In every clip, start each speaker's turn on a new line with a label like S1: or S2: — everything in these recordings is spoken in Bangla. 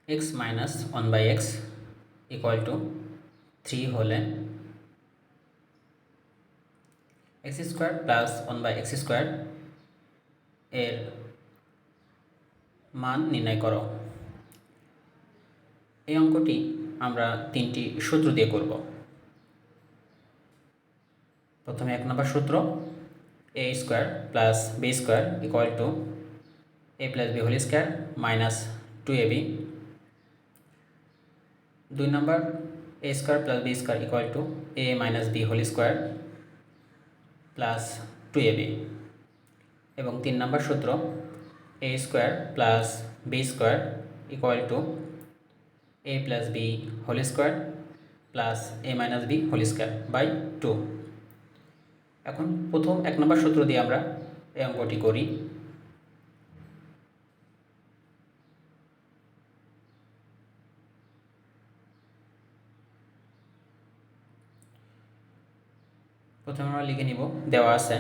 S1: X minus one by x equal to 3 হলে x square plus one by x square এর মান নির্ণয় করো। এই অঙ্কটি আমরা 3টি সূত্র দিয়ে করব। প্রথমে 1 নম্বর সূত্র, A square plus B square equal to A plus B whole square minus 2ab। 2 নম্বর, A square plus B square equal to A minus B whole square plus 2ab। এবং 3 নম্বর সূত্র, A square plus B square equal to A plus B whole square plus A minus B whole square by 2। এখন প্রথম 1 নম্বর সূত্র দিয়ে আমরা এই অঙ্কটি করি। প্রথমে আমরা লিখে নিব, দেওয়া আছে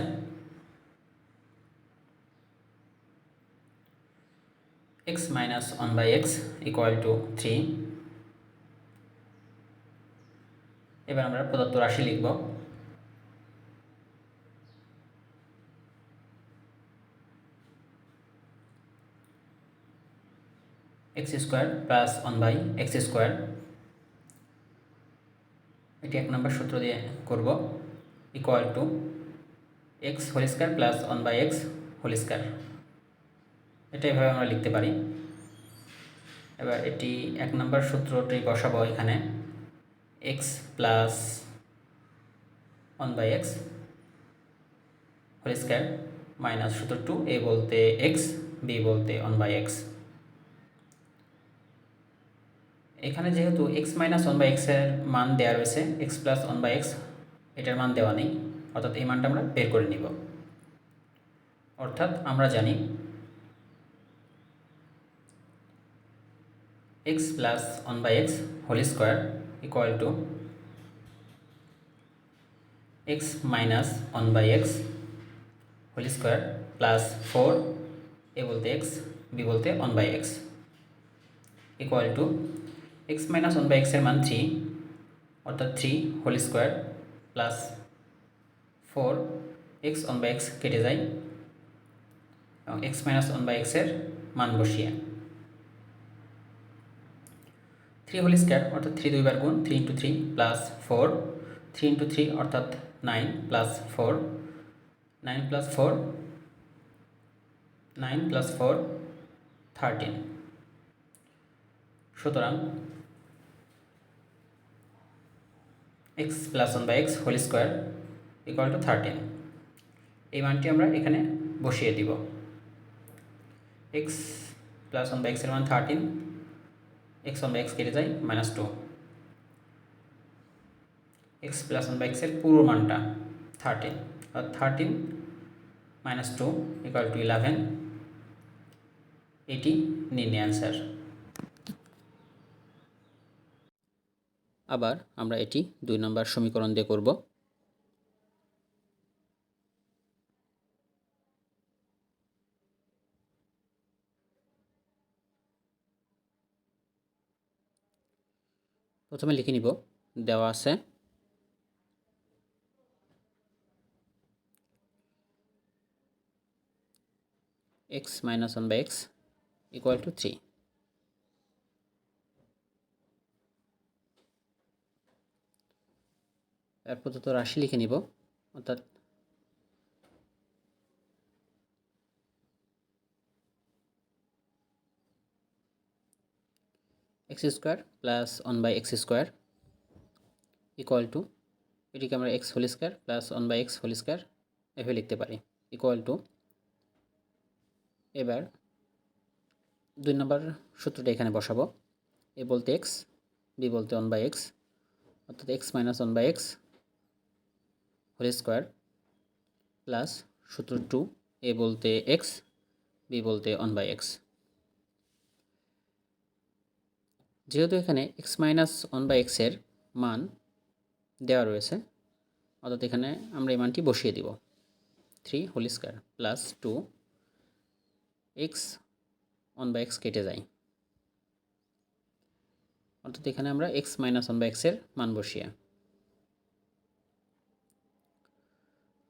S1: x minus one by x equal to 3। এবার আমরা প্রদত্ত রাশি লিখব। X square plus one by x square, এটি 1 নম্বর সূত্র দিয়ে করব, equal to x whole square plus one by x whole square. এটা এভাবে আমরা লিখতে পারি। এবার এটি 1 নম্বর সূত্রটি বসাবো এখানে, x plus one by x whole square minus সূত্র 2, এ বলতে এক্স, বি বলতে ওয়ান বাই এক্স। এখানে যেহেতু এক্স মাইনাস ওয়ান বাই এক্সের মান দেওয়া রয়েছে, x plus one by x এটার মান দেওয়া নেই, অর্থাৎ এই মানটা আমরা বের করে নিব। অর্থাৎ আমরা জানি x plus one by x whole square equal to x minus one by x whole square plus 4, A বলতে এক্স, বি বলতে one by x, equal to x minus one by এক্সের মান 3, অর্থাৎ 3 whole square plus 4, x one by x কেটে যায় এবং এক্স মাইনাস ওয়ান বাই এক্সের মান বসিয়ে 3 হোল স্কোয়ার অর্থাৎ 3 দুইবার গুণ, 3 ইন্টু 3 প্লাস 4, 3 ইন্টু 3 অর্থাৎ 9 প্লাস 4, 9 প্লাস 4 9 প্লাস 4 13। সুতরাং x plus one by x whole square equal to 13। এই মানটি আমরা এখানে বসিয়ে দিব। এক্স প্লাস ওয়ান বাই এক্সের মান 13, এক্স ওয়ান বাই এক্স কেটে যায় minus 2, x plus one by এক্সের পুরো মানটা 13, আর 13 মাইনাস 2 ইকুয়াল টু 11। এটি নির্ণয় অ্যান্সার। আবার আমরা এটি 2 নম্বর সমীকরণ দিয়ে করব। প্রথমে লিখে নিব, দেওয়া আছে x minus one by x equal to 3। এর প্রদত্ত রাশি লিখে নিব, অর্থাৎ x square plus one by x square equal to, এটিকে আমরা x whole square plus one by x whole square এভাবে লিখতে পারি, ইকুয়াল টু, এবার 2 নম্বর সূত্রটা এখানে বসাবো। এ বলতে এক্স, বি বলতে ওয়ান বাই এক্স, অর্থাৎ x minus one by x whole square plus সূত্র 2, এ বলতে এক্স, বি বলতে ওয়ান বাই এক্স। যেহেতু এখানে এক্স মাইনাস ওয়ান বাই এক্সের মান দেওয়া রয়েছে, অর্থাৎ এখানে আমরা এই মানটি বসিয়ে দিব, 3 whole square plus 2, x one by x কেটে যায়, অর্থাৎ এখানে আমরা এক্স মাইনাস ওয়ান বাই এক্সের মান বসিয়ে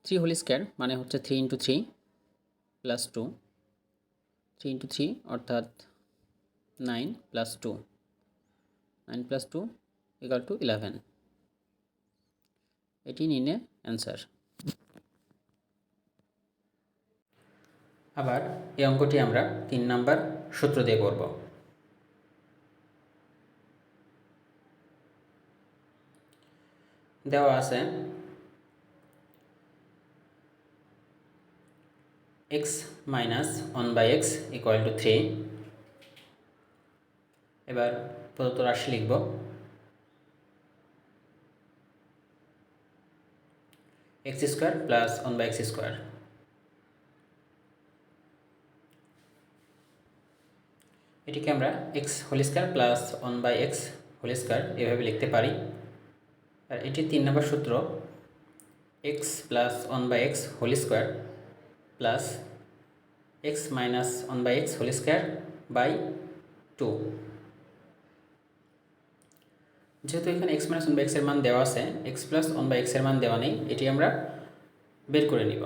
S1: 3 হোল স্কোয়ার মানে হচ্ছে 3 ইন্টু 3 প্লাস 2, 3 ইন্টু 3 অর্থাৎ 9 প্লাস 2, 9 প্লাস 2 ইকুয়াল টু 11। এটি নির্ণয় অ্যান্সার। আবার এই অঙ্কটি আমরা 3 নাম্বার সূত্র দিয়ে করব। দেওয়া আছে x minus 1 by x equal to 3। এবার প্রদত্ত রাশি লিখব। X square plus 1 by x square, এটিকে আমরা x whole square plus 1 by x whole square এভাবে লিখতে পারি। আর এটি 3 নম্বর সূত্র, x plus 1 by x whole square plus x minus 1 by x whole square by 2। যেহেতু এখানে এক্স মাইনাস 1 বাই এক্সের মান দেওয়া আছে, এক্স প্লাস 1 বাই এক্সের মান দেওয়া নেই, এটি আমরা বের করে নিব।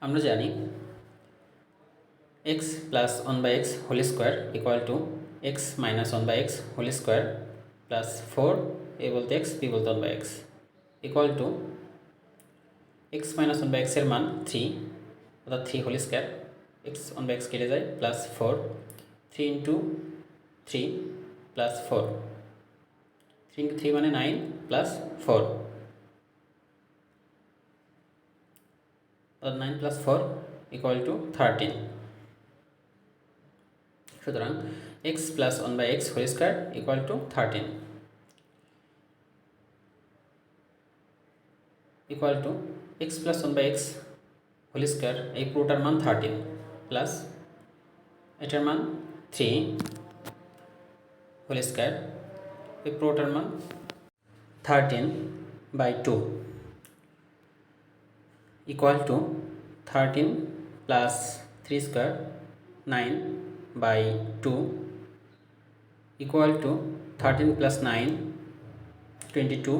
S1: আমরা জানি x plus 1 by x whole square equal to x minus 1 by x whole square plus 4, A বলতে এক্স, বি বলতে 1 by x, equal to x minus 1 by এক্সের মান 3, অর্থাৎ 3 whole square, x 1 by x কেটে যায়, প্লাস 4, 3 ইন্টু 3 প্লাস 4, 3 ইন্টু 3 মানে 9 প্লাস 4, অর্থাৎ 9 প্লাস 4 ইকুয়াল টু 13। সুতরাং x plus 1 by x whole square equal to 13 equal to x plus 1 by x whole square, এই পুরোটার মান 13 প্লাস এটার মান 3 হোল স্কোয়ার, এই পুরোটার মান 13 by 2 equal to 13 plus 3 square 9 by 2 equal to 13 plus 9 22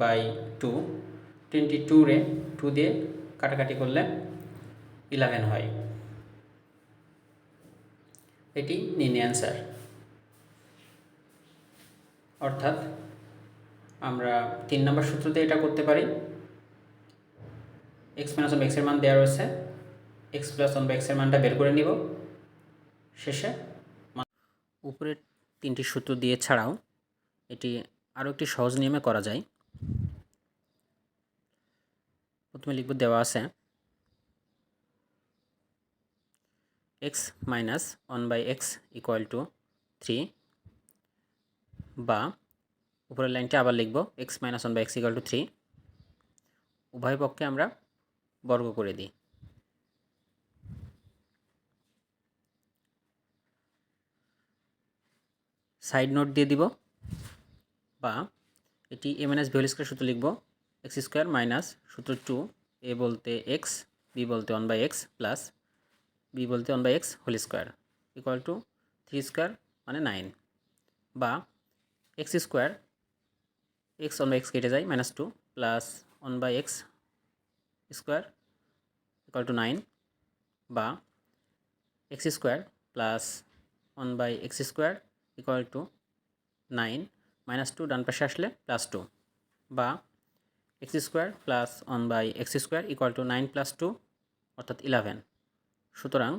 S1: by 2, 22 রে 2 দিয়ে কাটাকাটি করলে 11 হয়। এটি নির্ণয় অ্যান্সার। অর্থাৎ আমরা 3 নম্বর সূত্রতে এটা করতে পারি। এক্স মাইনাস 1 বাই এক্সের মান দেওয়া রয়েছে, এক্স প্লাস 1 বাই এক্সের মানটা বের করে নিব। শেষে উপরের 3টি সূত্র দিয়ে ছাড়াও এটি আরও একটি সহজ নিয়মে করা যায়। প্রথমে লিখব, দেওয়া আছে x minus 1 by x equal to 3, বা উপরের লাইনটি আবার লিখব x minus 1 by x equal to 3, উভয় পক্ষে আমরা বর্গ করে দিই। সাইড নোট দিয়ে দিব, বা এটি এ মাইনাস বি হোল স্কোয়ার সূত্র লিখব, এক্স স্কোয়ার মাইনাস সূত্র 2, এ বলতে এক্স, বি বলতে 1 বাই এক্স প্লাস বি বলতে 1 by x whole square equal to 3 square মানে 9, বা x square, x 1 by x কেটে যায়, minus 2 plus 1 by x square equal to 9, বা x square plus 1 by x square equal to 9, minus 2 ডান পাশে আসলে প্লাস 2, বা x square plus 1 by x square equal to 9 plus 2 অর্থাৎ 11। সুতরাং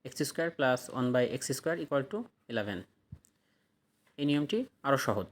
S1: x square plus 1 by x square equal to 11। এই নিয়মটি আরও সহজ।